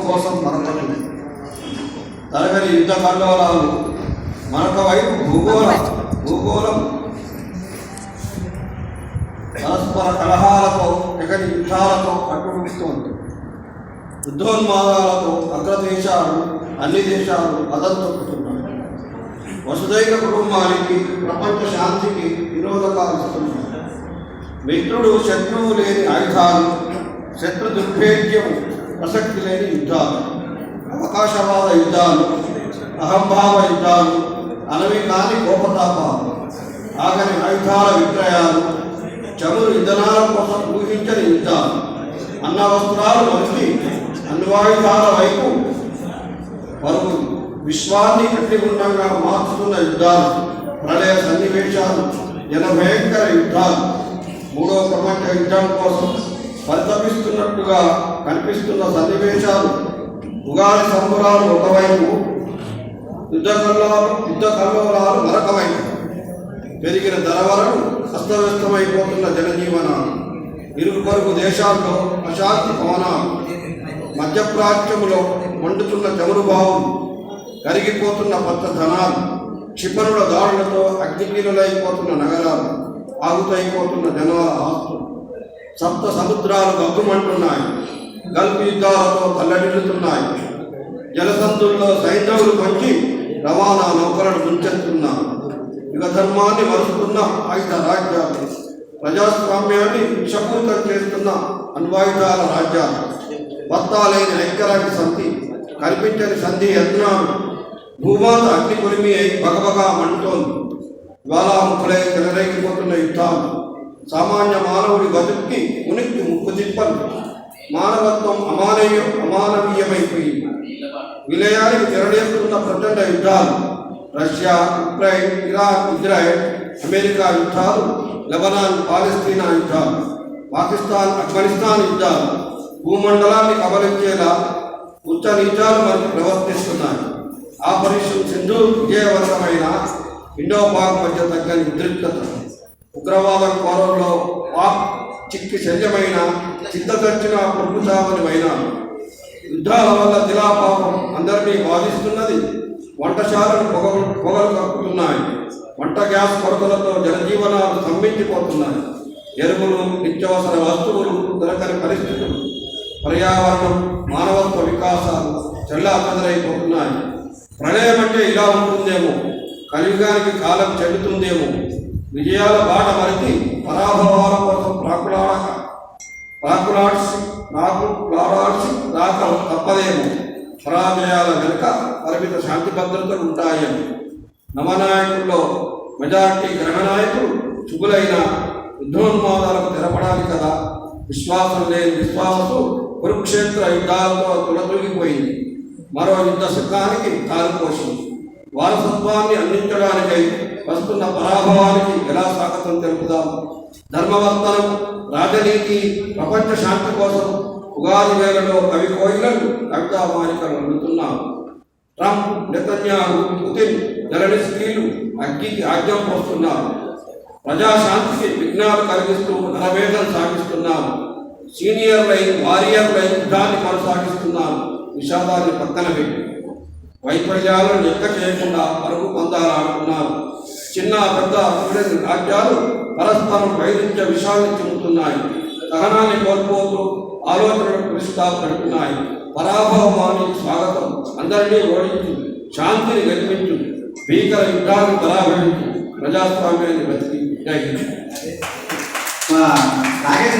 కోసం మరొకటి తరగతి యుద్ధ కల్లోలాలు మరొక వైపు భూగోళం పరస్పర కలహాలతో ఎగని యుద్ధాలతో కట్టుబడుతోంది. యుద్ధోన్మాదాలతో అగ్రదేశాలు అన్ని దేశాలు అదలుతొక్కుతున్నాయి. వసుదైక కుటుంబానికి ప్రపంచ శాంతికి విరోధకాలు ఇస్తున్నాయి. మిత్రుడు శత్రువు లేని ఆయుధాలు, శత్రు దుర్భేద్యం ప్రసక్తి లేని యుద్ధాలు, అవకాశవాద యుద్ధాలు, అహంభావ యుద్ధాలు, అనవి కాని కోపతాపాలు, ఆగని ఆయుధాల విక్రయాలు, చమురు ఇంధనాల కోసం ఊహించని యుద్ధాలు, అన్న వస్త్రాలు మనిషి అణ్వాయుధాల వైపు పరుగులు, విశ్వాన్ని అగ్నిగుండంగా మార్చుతున్న యుద్ధాలు, ప్రళయ సన్నివేశాలు, జనభయంకర యుద్ధాలు, మూడో ప్రపంచ యుద్ధం కోసం పరితపిస్తున్నట్టుగా కనిపిస్తున్న సన్నివేశాలు, ఉగాది సంబరాలు ఒకవైపు, యుద్ధ కల్లోలాలు మరొక వైపు, పెరిగిన ధరవరలు అస్తవ్యస్తమైపోతున్న జనజీవనాలు, ఇరుగు పొరుగు దేశాల్లో అశాంతి పవనాలు, మధ్యప్రాచ్యములో మండుతున్న చమురు బావులు, కరిగిపోతున్న పచ్చధనాలు, క్షిపణుల దాడులతో అగ్నికీలైపోతున్న నగరాలు, ఆగుతైపోతున్న జనాల ఆస్తులు, సప్త సముద్రాలు గగ్గుమంటున్నాయి, గల్ఫ్ యుద్ధాలతో తల్లడిల్లుతున్నాయి, జలసంధుల్లో సైన్యములు పంచి రవాణా నౌకలను ముంచెత్తున్నారు. యుగ ధర్మాన్ని మరుస్తున్న ఆయుధ రాజ్యాలు, ప్రజాస్వామ్యాన్ని విషపూరితం చేస్తున్న అణ్వాయుధాల రాజ్యాలు, వత్తాలేని ఐక్యరాజ్య సంధి, కనిపించని సంధి యత్నాలు, భూమాత అగ్ని కొలిమి అయి బగబగా మండుతోంది. జ్వాలాముఖులై చెలరేగిపోతున్న యుద్ధాలు, సామాన్య మానవుడి బతుక్కి ఉనికి ముక్కు తిప్పలు, మానవత్వం అమానవీయమైపోయింది. విలయానికి తెరలేస్తున్న ప్రచండ యుద్ధాలు, Russia, Ukraine, Iraq, Israel, America యుద్ధాలు, లెబనాన్, పాలస్తీనా యుద్ధాలు, పాకిస్తాన్, ఆఫ్ఘనిస్తాన్ యుద్ధాలు, భూమండలాన్ని కబలించేలా ఉచ్చ నీచాలు మనకు ప్రవర్తిస్తున్నాయి. ఆపరేషన్ సింధు విజయవంతమైన ఇండో పాక్ మధ్య తగ్గని ఉద్రిక్తత, ఉగ్రవాద కోరంలో పాక్ చిక్కి శల్యమైన చిత్తచచ్చిన ప్రభుత్వాన్ని వైనాలు, యుద్ధాల వల్ల దిలాపాపం అందరినీ బాధిస్తున్నది. వంటశాలను పొగలు కక్కుతున్నాయి. వంట గ్యాస్ కొరతలతో జనజీవనాలు స్తంభించిపోతున్నాయి. ఎరువులు, నిత్యావసర వస్తువులు దొరకని పరిస్థితులు, పర్యావరణం, మానవత్వ వికాసాలు చెల్లాచెదరైపోతున్నాయి. ప్రళయం అంటే ఇలా ఉంటుందేమో, కలియుగానికి కాలం చెల్లుతుందేమో, విజయాల బాట మరిచి పరాభవాల కోసం ప్రాకులాడాల్సి రాక తప్పదేమో, పరాజయాల వెనుక పరిమిత శాంతి భద్రతలు ఉంటాయని. నవనాయకుల్లో మెజార్టీ గ్రహనాయకులు చుగులైన యుద్ధోన్మాదాలకు తెరపడాలి కదా. విశ్వాసం లేని విశ్వాసము కురుక్షేత్ర యుద్ధాలతో తులతూగిపోయింది. మరో యుద్ధ సుఖానికి తారుపోసింది. వారసత్వాన్ని అందించడానికై వస్తున్న పరాభవానికి ఎలా స్వాగతం తెలుపుదాం? ధర్మవర్తనం, రాజనీతి, ప్రపంచ శాంతి కోసం ఉగాది వేళలో కవి కోయిలను కవితామాలికలు అందుతున్నాం. ట్రంప్, నెతన్యాహు, పుతిన్, జెలెన్స్కీలు అగ్గికి ఆజ్ఞం పోస్తున్నారు. ప్రజాశాంతికి విఘ్నాలు కలిగిస్తూ రణవేదం సాగిస్తున్నాము. సీనియర్లై వారియర్లై యుద్ధాన్ని కొనసాగిస్తున్నాము. విషాదాన్ని పక్కన పెట్టి వైఫల్యాలను లెక్క చేయకుండా పరుగు పొందాలనుకున్నారు. చిన్న పెద్ద రాజ్యాలు పరస్పరం వైరుధ్య విషయాన్ని చెబుతున్నాయి. సహనాన్ని కోల్పోతూ ఆలోచనలకు విస్తాలు పెడుతున్నాయి. పరాభవానికి స్వాగతం, అందరినీ ఓడించు, శాంతిని గెలిపించు, భీకర యుద్ధాన్ని పరాభవించు, ప్రజాస్వామ్యాన్ని బతికి